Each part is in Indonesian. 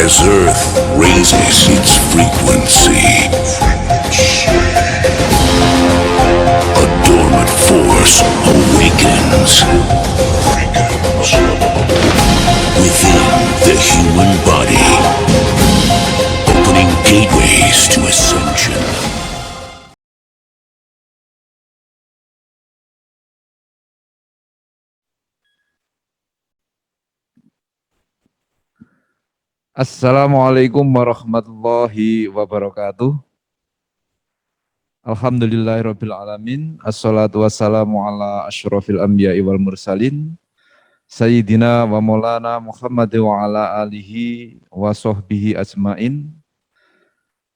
As Earth raises its frequency, a dormant force awakens within the human body, opening gateways to ascension. Assalamualaikum warahmatullahi wabarakatuh. Alhamdulillahirabbil alamin. Assalatu wassalamu ala asyrofil anbiya'i wal mursalin. Sayyidina wa maulana Muhammad wa ala alihi wa sahbihi ajmain.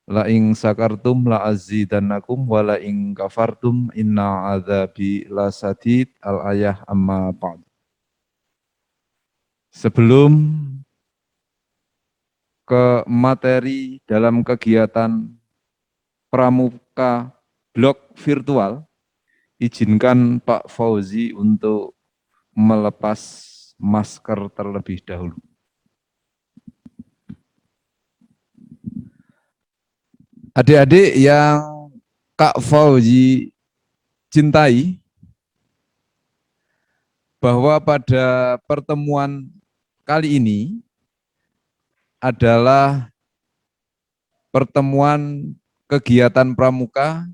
La ing sakartum la azidannakum wa la ing kafartum inna adzabi lasadid. Al-ayah amma ba'd. Sebelum ke materi dalam kegiatan pramuka blog virtual, izinkan Pak Fauzi untuk melepas masker terlebih dahulu. Adik-adik yang Kak Fauzi cintai, bahwa pada pertemuan kali ini adalah pertemuan kegiatan pramuka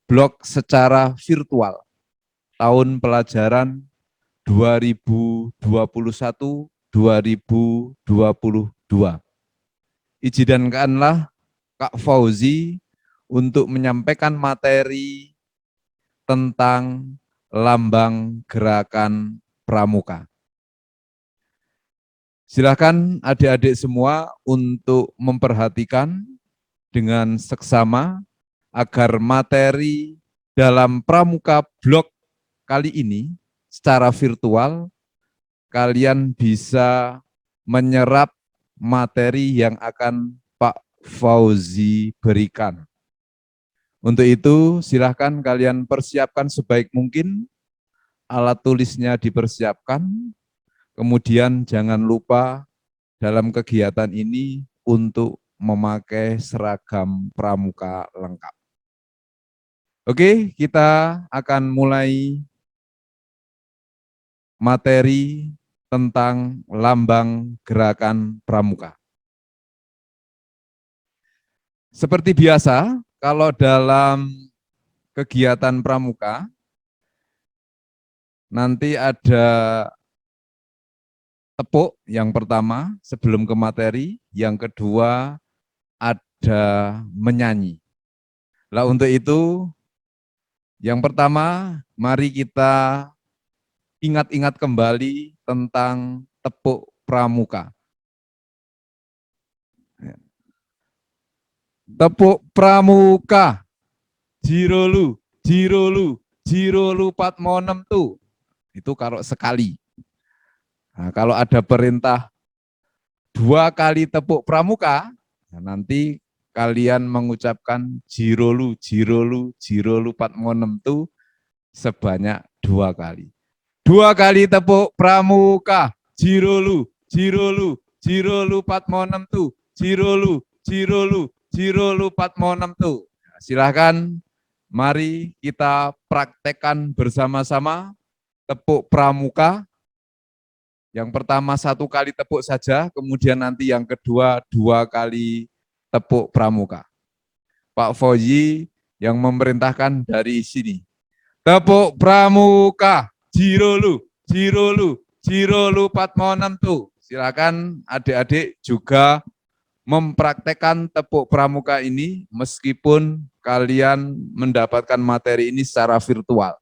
blog secara virtual tahun pelajaran 2021-2022. Izinkanlah Kak Fauzi untuk menyampaikan materi tentang lambang gerakan pramuka. Silakan adik-adik semua untuk memperhatikan dengan seksama agar materi dalam pramuka blog kali ini secara virtual kalian bisa menyerap materi yang akan Pak Fauzi berikan. Untuk itu silakan kalian persiapkan sebaik mungkin, alat tulisnya dipersiapkan, kemudian jangan lupa dalam kegiatan ini untuk memakai seragam pramuka lengkap. Oke, kita akan mulai materi tentang lambang gerakan pramuka. Seperti biasa, kalau dalam kegiatan pramuka, nanti ada tepuk yang pertama sebelum ke materi, yang kedua ada menyanyi. Nah, untuk itu, yang pertama mari kita ingat-ingat kembali tentang tepuk pramuka. Tepuk pramuka, jirolu, jirolu, jirolu patmonem tuh. Itu kalau sekali. Nah, kalau ada perintah 2 kali tepuk pramuka, nah nanti kalian mengucapkan jirolu, jirolu, jirolu patmonem tuh sebanyak 2 kali. 2 kali tepuk pramuka, jirolu, jirolu, jirolu patmonem tuh, jirolu, jirolu, jirolu patmonem tuh. Nah, silahkan, mari kita praktekkan bersama-sama tepuk pramuka. Yang pertama 1 kali tepuk saja, kemudian nanti yang kedua 2 kali tepuk pramuka. Pak Fauzi yang memerintahkan dari sini. Tepuk pramuka, jirolu, jirolu, jirolu patmonem tuh. Silakan adik-adik juga mempraktekkan tepuk pramuka ini meskipun kalian mendapatkan materi ini secara virtual.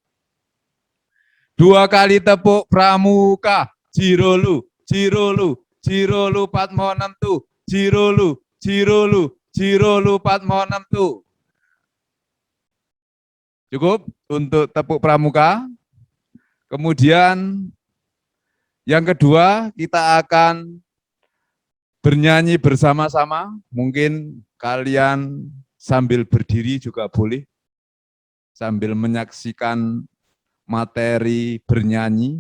2 kali tepuk pramuka, jirolu, jirolu, jirolu patmonem tuh, jirolu, jirolu, jirolu patmonem tuh. Cukup untuk tepuk pramuka. Kemudian yang kedua kita akan bernyanyi bersama-sama. Mungkin kalian sambil berdiri juga boleh, sambil menyaksikan materi bernyanyi,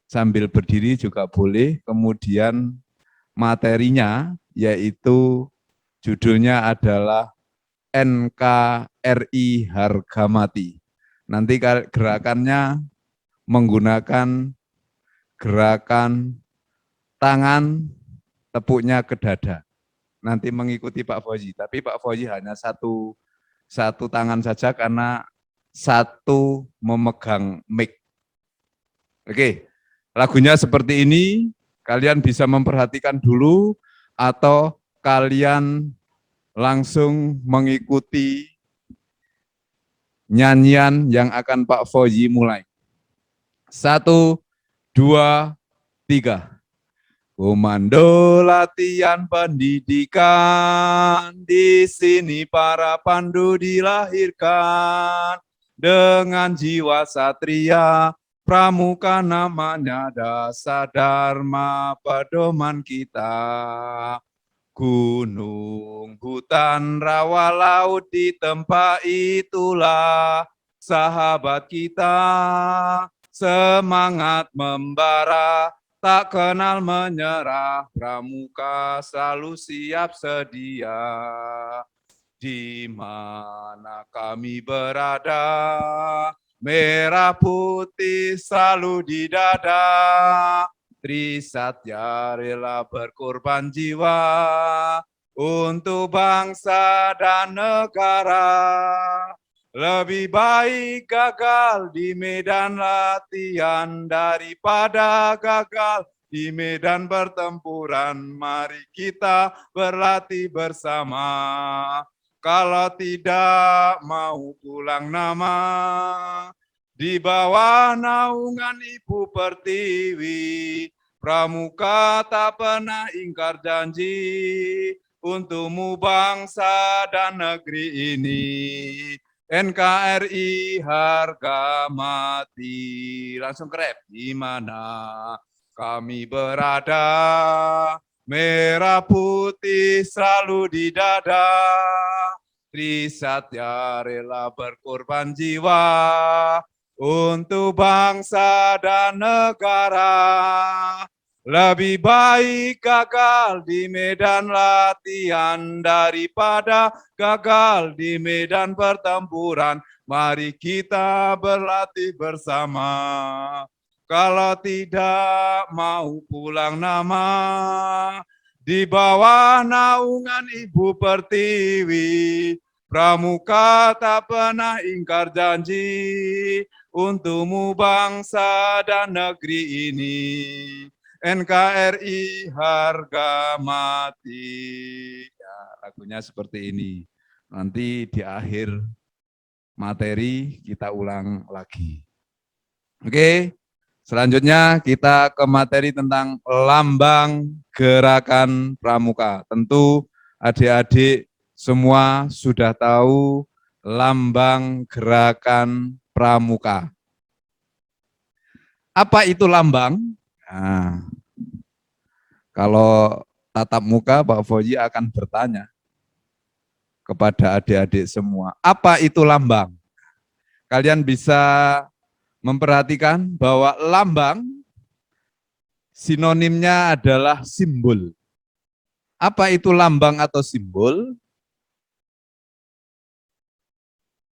sambil berdiri juga boleh. Kemudian materinya yaitu judulnya adalah NKRI Harga Mati. Nanti gerakannya menggunakan gerakan tangan tepuknya ke dada. Nanti mengikuti Pak Fauzi, tapi Pak Fauzi hanya satu tangan saja karena satu memegang mic. Oke, lagunya seperti ini, kalian bisa memperhatikan dulu atau kalian langsung mengikuti nyanyian yang akan Pak Fauzi mulai. 1, 2, 3. Komando latihan pendidikan, di sini para pandu dilahirkan dengan jiwa satria, pramuka namanya dasar dharma pedoman kita. Gunung, hutan, rawa, laut di tempat itulah sahabat kita, semangat membara, tak kenal menyerah, pramuka selalu siap sedia. Di mana kami berada, merah putih selalu di dada, Trisatya rela berkorban jiwa untuk bangsa dan negara. Lebih baik gagal di medan latihan daripada gagal di medan pertempuran. Mari kita berlatih bersama. Kalau tidak mau pulang nama, di bawah naungan Ibu Pertiwi, pramuka tak pernah ingkar janji untukmu bangsa dan negeri ini. NKRI harga mati. Langsung krep. Di mana kami berada, merah putih selalu di dada, Trisatya rela berkorban jiwa untuk bangsa dan negara. Lebih baik gagal di medan latihan daripada gagal di medan pertempuran. Mari kita berlatih bersama. Kalau tidak mau pulang nama, di bawah naungan Ibu Pertiwi, pramuka tak pernah ingkar janji untukmu bangsa dan negeri ini. NKRI harga mati. Ya, lagunya seperti ini. Nanti di akhir materi kita ulang lagi. Oke, selanjutnya kita ke materi tentang lambang gerakan pramuka. Tentu adik-adik semua sudah tahu lambang gerakan pramuka. Apa itu lambang? Nah, kalau tatap muka Pak Fauzi akan bertanya kepada adik-adik semua, apa itu lambang? Kalian bisa memperhatikan bahwa lambang sinonimnya adalah simbol. Apa itu lambang atau simbol?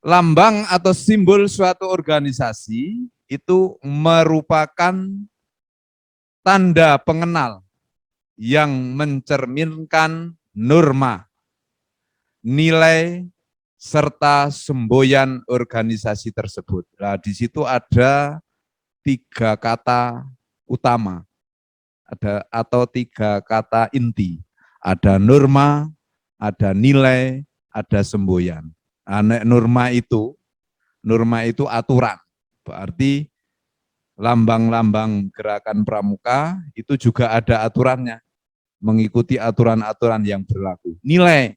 Lambang atau simbol suatu organisasi itu merupakan tanda pengenal yang mencerminkan norma, nilai, serta semboyan organisasi tersebut. Nah, di situ ada 3 kata utama, atau 3 kata inti. Ada norma, ada nilai, ada semboyan. Nah, norma itu aturan. Berarti lambang-lambang gerakan pramuka itu juga ada aturannya, mengikuti aturan-aturan yang berlaku. Nilai,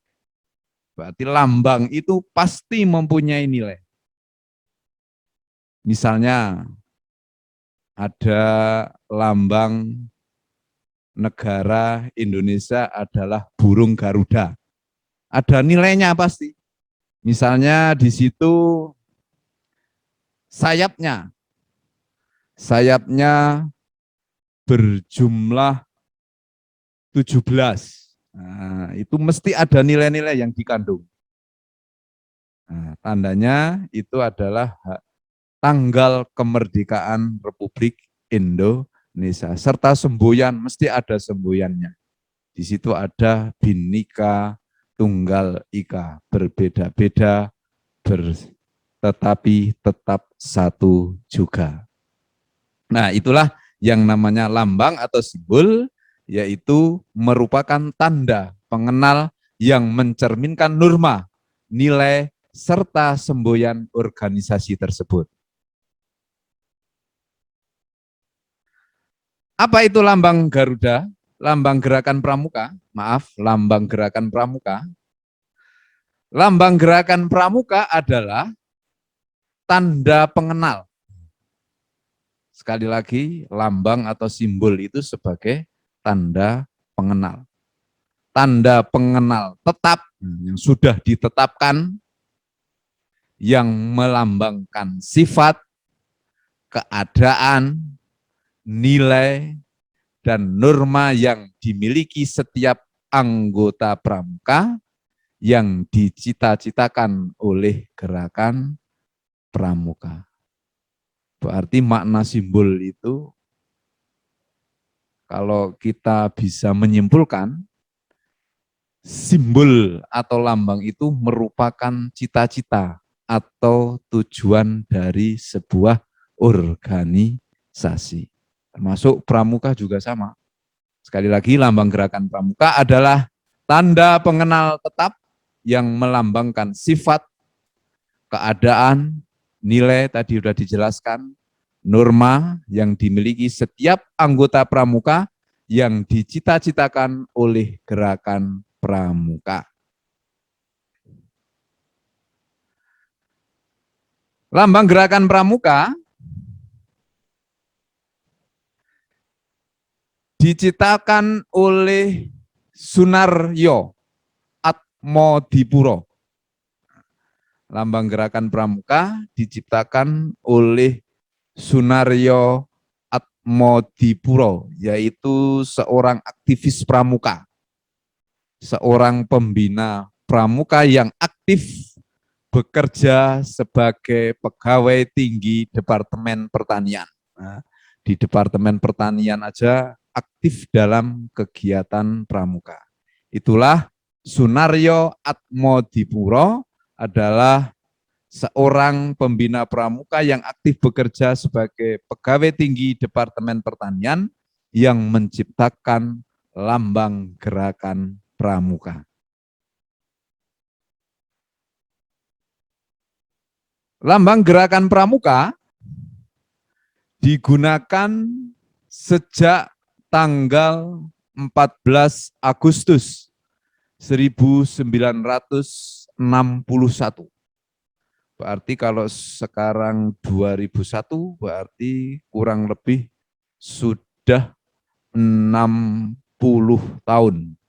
berarti lambang itu pasti mempunyai nilai. Misalnya ada lambang negara Indonesia adalah burung Garuda. Ada nilainya pasti. Misalnya di situ sayapnya berjumlah 17. Nah, itu mesti ada nilai-nilai yang dikandung. Nah, tandanya itu adalah tanggal kemerdekaan Republik Indonesia serta semboyan, mesti ada semboyannya. Di situ ada Bhinneka Tunggal Ika, berbeda-beda tetapi tetap satu juga. Nah, itulah yang namanya lambang atau simbol, yaitu merupakan tanda pengenal yang mencerminkan norma, nilai, serta semboyan organisasi tersebut. Apa itu lambang Garuda? Lambang Gerakan Pramuka, maaf, lambang Gerakan Pramuka. Lambang Gerakan Pramuka adalah tanda pengenal. Sekali lagi, lambang atau simbol itu sebagai tanda pengenal. Tanda pengenal tetap yang sudah ditetapkan, yang melambangkan sifat, keadaan, nilai, dan norma yang dimiliki setiap anggota pramuka yang dicita-citakan oleh gerakan pramuka. Berarti makna simbol itu kalau kita bisa menyimpulkan, simbol atau lambang itu merupakan cita-cita atau tujuan dari sebuah organisasi. Termasuk pramuka juga sama. Sekali lagi, lambang Gerakan Pramuka adalah tanda pengenal tetap yang melambangkan sifat, keadaan, nilai tadi sudah dijelaskan, norma yang dimiliki setiap anggota pramuka yang dicita-citakan oleh gerakan pramuka. Lambang Gerakan Pramuka diciptakan oleh Sunaryo Atmodipuro. Lambang Gerakan Pramuka diciptakan oleh Sunaryo Atmodipuro, yaitu seorang aktivis pramuka, seorang pembina pramuka yang aktif bekerja sebagai pegawai tinggi Departemen Pertanian. Nah, di Departemen Pertanian aja aktif dalam kegiatan pramuka. Itulah Sunaryo Atmodipuro adalah seorang pembina pramuka yang aktif bekerja sebagai pegawai tinggi Departemen Pertanian yang menciptakan lambang Gerakan Pramuka. Lambang Gerakan Pramuka digunakan sejak tanggal 14 Agustus 1961. Berarti kalau sekarang 2001, berarti kurang lebih sudah 60 tahun.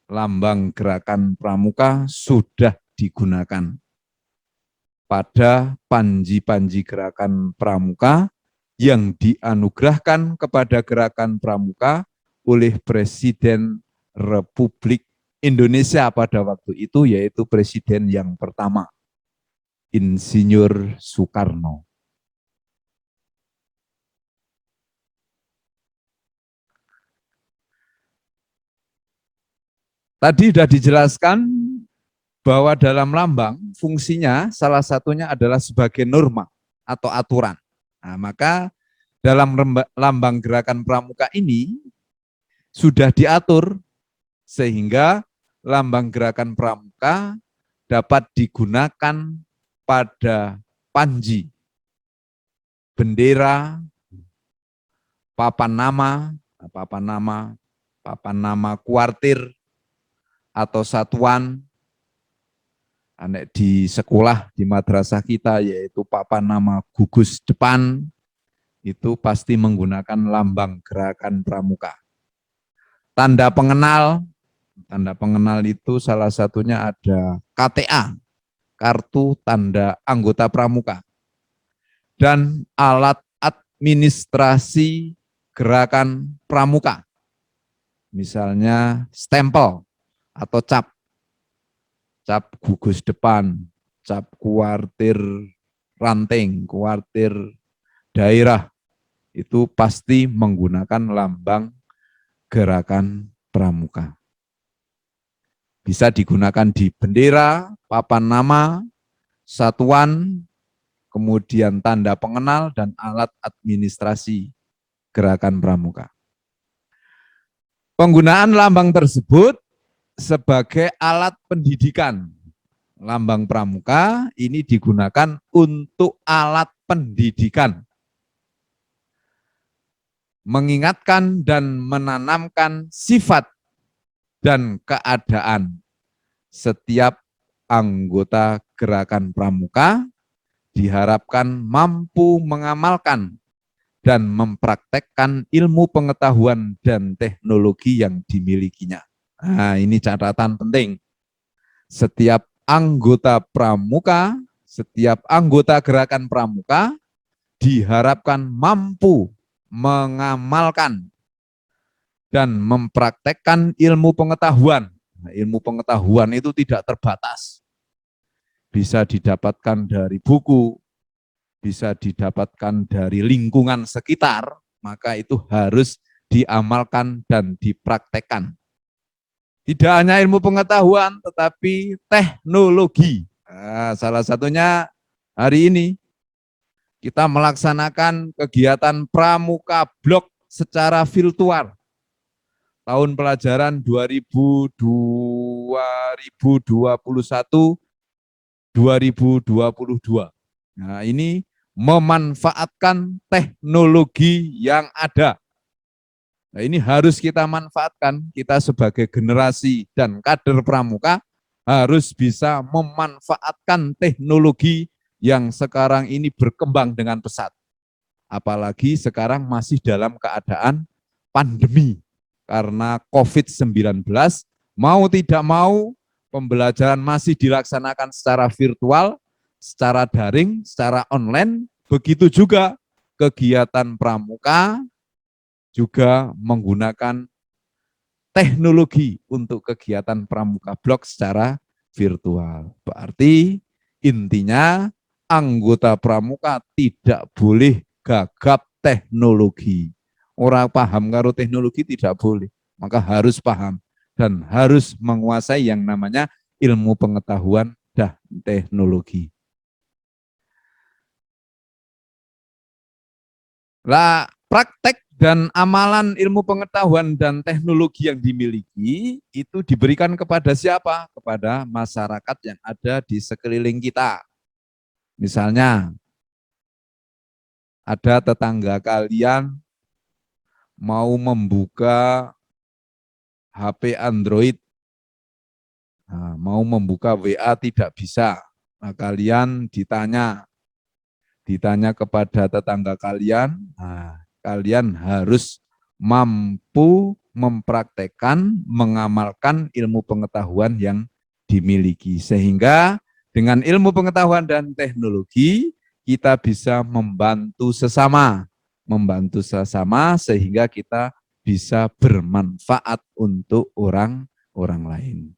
Lambang Gerakan Pramuka sudah digunakan pada panji-panji gerakan pramuka yang dianugerahkan kepada gerakan pramuka oleh Presiden Republik Indonesia pada waktu itu, yaitu Presiden yang pertama, Insinyur Soekarno. Tadi sudah dijelaskan bahwa dalam lambang fungsinya salah satunya adalah sebagai norma atau aturan. Nah, maka dalam lambang Gerakan Pramuka ini sudah diatur sehingga lambang Gerakan Pramuka dapat digunakan pada panji, bendera, papan nama kuartir atau satuan. Di sekolah, di madrasah kita, yaitu papan nama gugus depan, itu pasti menggunakan lambang Gerakan Pramuka. Tanda pengenal itu salah satunya ada KTA, kartu tanda anggota pramuka, dan alat administrasi Gerakan Pramuka. misalnya stempel atau cap gugus depan, cap kuartir ranting, kuartir daerah, itu pasti menggunakan lambang gerakan pramuka. Bisa digunakan di bendera, papan nama, satuan, kemudian tanda pengenal, dan alat administrasi gerakan pramuka. Penggunaan lambang tersebut sebagai alat pendidikan. Lambang pramuka ini digunakan untuk alat pendidikan, mengingatkan dan menanamkan sifat dan keadaan setiap anggota gerakan pramuka diharapkan mampu mengamalkan dan mempraktekkan ilmu pengetahuan dan teknologi yang dimilikinya. Nah, ini catatan penting. Setiap anggota pramuka, setiap anggota gerakan pramuka diharapkan mampu mengamalkan dan mempraktekkan ilmu pengetahuan. Nah, ilmu pengetahuan itu tidak terbatas. Bisa didapatkan dari buku, bisa didapatkan dari lingkungan sekitar, maka itu harus diamalkan dan dipraktekkan. Tidak hanya ilmu pengetahuan, tetapi teknologi. Nah, salah satunya hari ini kita melaksanakan kegiatan Pramuka Blok secara virtual. Tahun pelajaran 2021-2022. Nah, ini memanfaatkan teknologi yang ada. Nah, ini harus kita manfaatkan, kita sebagai generasi dan kader pramuka harus bisa memanfaatkan teknologi yang sekarang ini berkembang dengan pesat. Apalagi sekarang masih dalam keadaan pandemi karena COVID-19, mau tidak mau pembelajaran masih dilaksanakan secara virtual, secara daring, secara online, begitu juga kegiatan pramuka juga menggunakan teknologi untuk kegiatan pramuka blok secara virtual. Berarti intinya anggota pramuka tidak boleh gagap teknologi. Orang paham karo teknologi tidak boleh, maka harus paham dan harus menguasai yang namanya ilmu pengetahuan dan teknologi. Lah, praktek dan amalan ilmu pengetahuan dan teknologi yang dimiliki itu diberikan kepada siapa? Kepada masyarakat yang ada di sekeliling kita. Misalnya, ada tetangga kalian mau membuka HP Android, nah, mau membuka WA tidak bisa. Nah, kalian ditanya kepada tetangga kalian, nah, kalian harus mampu mempraktekkan, mengamalkan ilmu pengetahuan yang dimiliki. Sehingga dengan ilmu pengetahuan dan teknologi, kita bisa membantu sesama sehingga kita bisa bermanfaat untuk orang lain.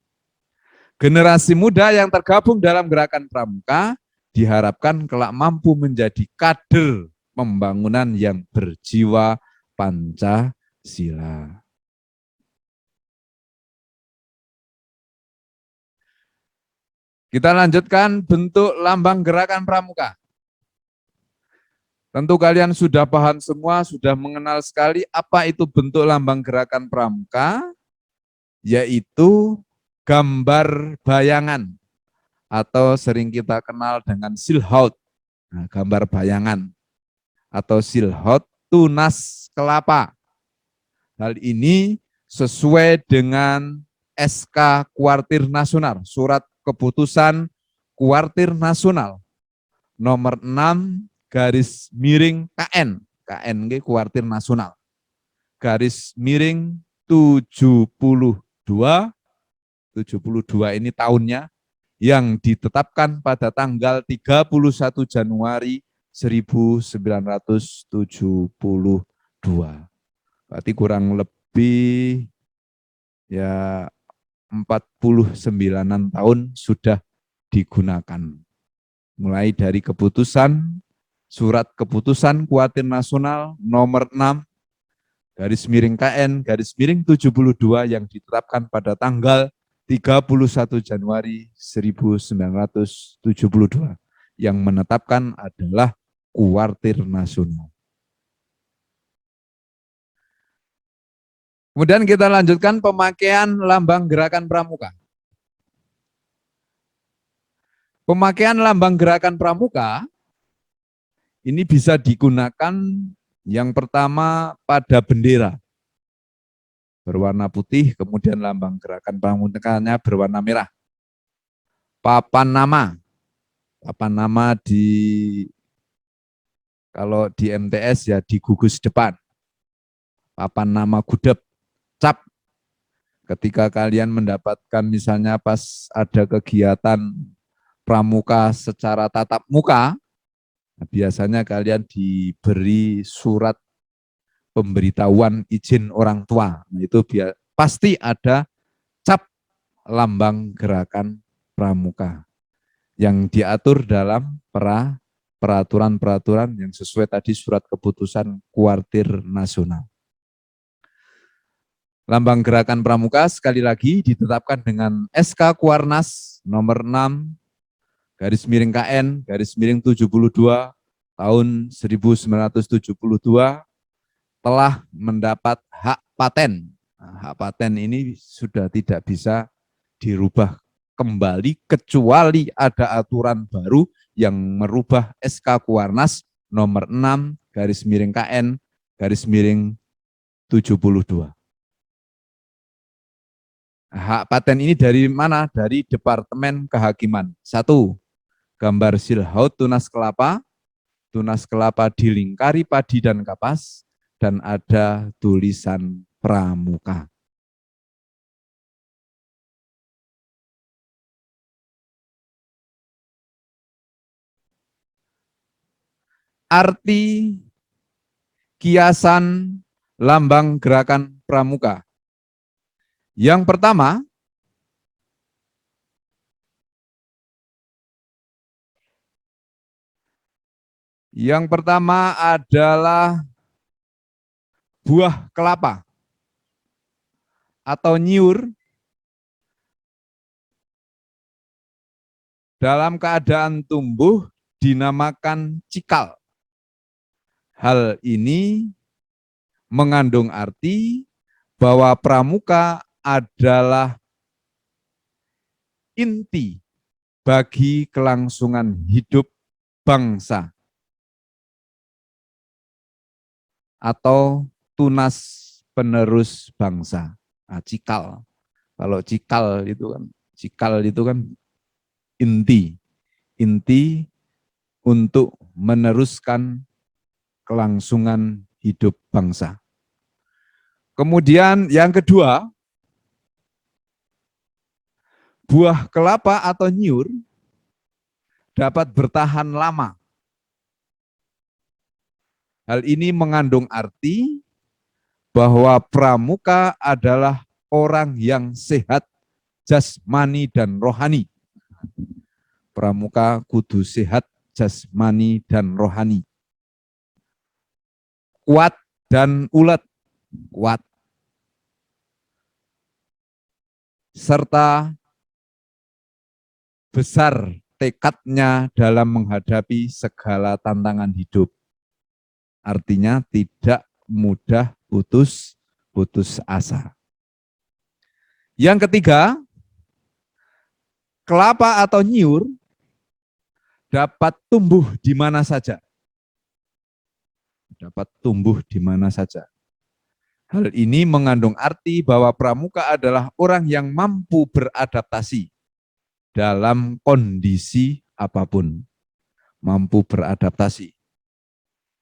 Generasi muda yang tergabung dalam gerakan pramuka diharapkan kelak mampu menjadi kader pembangunan yang berjiwa Pancasila. Kita lanjutkan bentuk lambang gerakan pramuka. Tentu kalian sudah paham semua, sudah mengenal sekali apa itu bentuk lambang gerakan pramuka, yaitu gambar bayangan atau sering kita kenal dengan silhouette. Nah, gambar bayangan atau silhouette tunas kelapa. Hal ini sesuai dengan SK Kuartir Nasional, Surat Keputusan Kuartir Nasional nomor 6 garis miring KN, KN Kuartir Nasional, garis miring 72 ini tahunnya, yang ditetapkan pada tanggal 31 Januari 1972. Berarti kurang lebih ya 49 tahun sudah digunakan. Mulai dari surat keputusan Kuartir Nasional nomor 6 garis miring KN garis miring 72 yang ditetapkan pada tanggal 31 Januari 1972 yang menetapkan adalah Kuartir Nasional. Kemudian kita lanjutkan pemakaian lambang gerakan pramuka. Pemakaian lambang gerakan pramuka ini bisa digunakan yang pertama pada bendera berwarna putih, kemudian lambang gerakan pramukanya berwarna merah. Papan nama kalau di MTS ya di gugus depan. Papan nama gudeg, cap. Ketika kalian mendapatkan misalnya pas ada kegiatan pramuka secara tatap muka, biasanya kalian diberi surat pemberitahuan izin orang tua. Nah, itu pasti ada cap lambang gerakan pramuka yang diatur dalam peraturan-peraturan yang sesuai tadi surat keputusan Kuartir Nasional. Lambang gerakan pramuka sekali lagi ditetapkan dengan SK Kuarnas nomor 6 garis miring KN garis miring 72 tahun 1972 telah mendapat hak paten. Nah, hak paten ini sudah tidak bisa dirubah kembali kecuali ada aturan baru yang merubah SK Kuarnas nomor 6 garis miring KN garis miring 72. Hak paten ini dari mana? Dari Departemen Kehakiman. 1. Gambar silhaut tunas kelapa dilingkari padi dan kapas, dan ada tulisan pramuka. Arti kiasan lambang gerakan pramuka. Yang pertama adalah buah kelapa atau nyiur dalam keadaan tumbuh dinamakan cikal. Hal ini mengandung arti bahwa pramuka adalah inti bagi kelangsungan hidup bangsa atau tunas penerus bangsa. Nah, cikal. Kalau cikal itu kan inti untuk meneruskan kelangsungan hidup bangsa. Kemudian yang kedua, buah kelapa atau nyiur dapat bertahan lama. Hal ini mengandung arti bahwa pramuka adalah orang yang sehat jasmani dan rohani. Pramuka kudu sehat jasmani dan rohani. Kuat dan ulet, kuat. Serta besar tekadnya dalam menghadapi segala tantangan hidup. Artinya tidak mudah putus asa. Yang ketiga, kelapa atau nyiur dapat tumbuh di mana saja. Dapat tumbuh di mana saja. Hal ini mengandung arti bahwa pramuka adalah orang yang mampu beradaptasi dalam kondisi apapun. Mampu beradaptasi.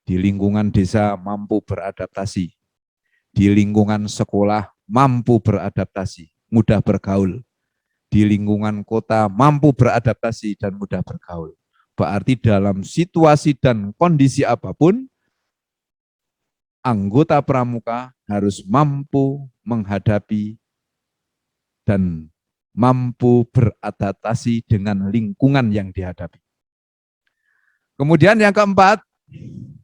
Di lingkungan desa mampu beradaptasi. Di lingkungan sekolah mampu beradaptasi, mudah bergaul. Di lingkungan kota mampu beradaptasi dan mudah bergaul. Berarti dalam situasi dan kondisi apapun, anggota pramuka harus mampu menghadapi dan mampu beradaptasi dengan lingkungan yang dihadapi. Kemudian yang keempat,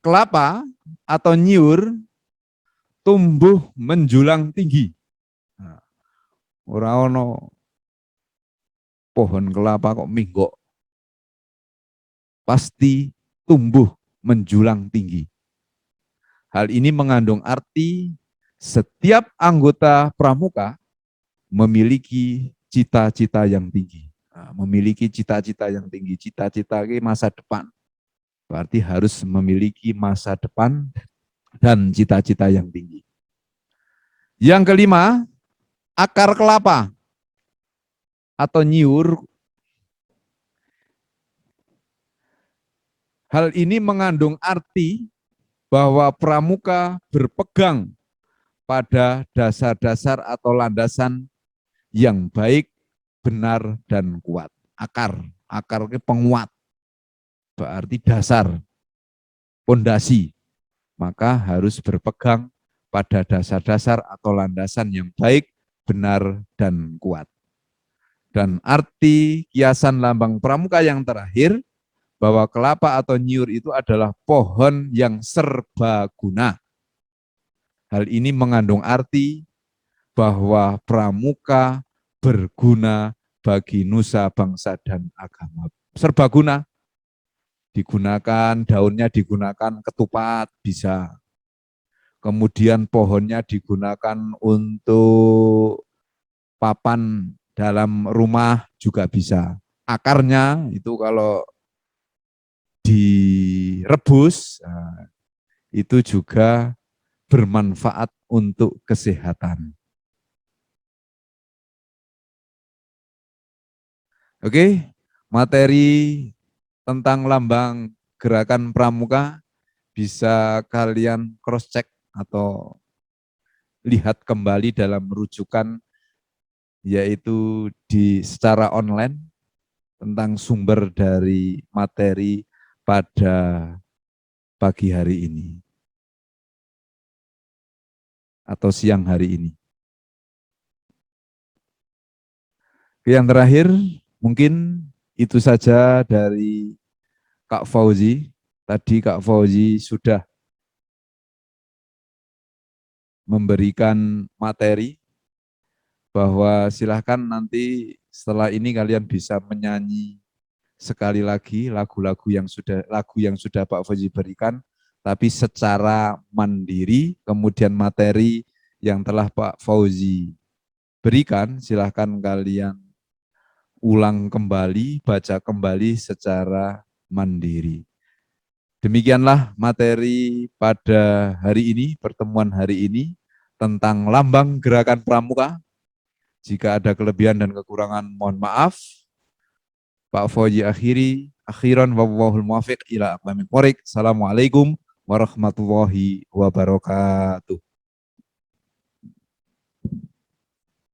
kelapa atau nyiur tumbuh menjulang tinggi. Nah, ora ono pohon kelapa kok minggok. Pasti tumbuh menjulang tinggi. Hal ini mengandung arti setiap anggota pramuka memiliki cita-cita yang tinggi. Nah, memiliki cita-cita yang tinggi. Cita-cita ini masa depan. Berarti harus memiliki masa depan dan cita-cita yang tinggi. Yang kelima, akar kelapa atau nyiur. Hal ini mengandung arti bahwa pramuka berpegang pada dasar-dasar atau landasan yang baik, benar, dan kuat. Akar itu penguat, berarti dasar, pondasi. Maka harus berpegang pada dasar-dasar atau landasan yang baik, benar, dan kuat. Dan arti kiasan lambang pramuka yang terakhir, bahwa kelapa atau nyiur itu adalah pohon yang serbaguna. Hal ini mengandung arti bahwa pramuka berguna bagi nusa, bangsa, dan agama. Serbaguna, digunakan, daunnya digunakan ketupat, bisa. Kemudian pohonnya digunakan untuk papan dalam rumah juga bisa. Akarnya itu kalau direbus, itu juga bermanfaat untuk kesehatan. Oke, materi tentang lambang gerakan pramuka bisa kalian cross check atau lihat kembali dalam rujukan, yaitu secara online tentang sumber dari materi pada pagi hari ini atau siang hari ini. Yang terakhir, mungkin itu saja dari Kak Fauzi. Tadi Kak Fauzi sudah memberikan materi bahwa silahkan nanti setelah ini kalian bisa menyanyi sekali lagi lagu yang sudah Pak Fauzi berikan, tapi secara mandiri. Kemudian materi yang telah Pak Fauzi berikan silahkan kalian ulang kembali, baca kembali secara mandiri. Demikianlah materi pada hari ini, pertemuan hari ini tentang lambang gerakan pramuka. Jika ada kelebihan dan kekurangan, mohon maaf. Pak Fauzi akhiran wallahul muwaffiq ila aqwamit thoriq. Assalamualaikum warahmatullahi wabarakatuh.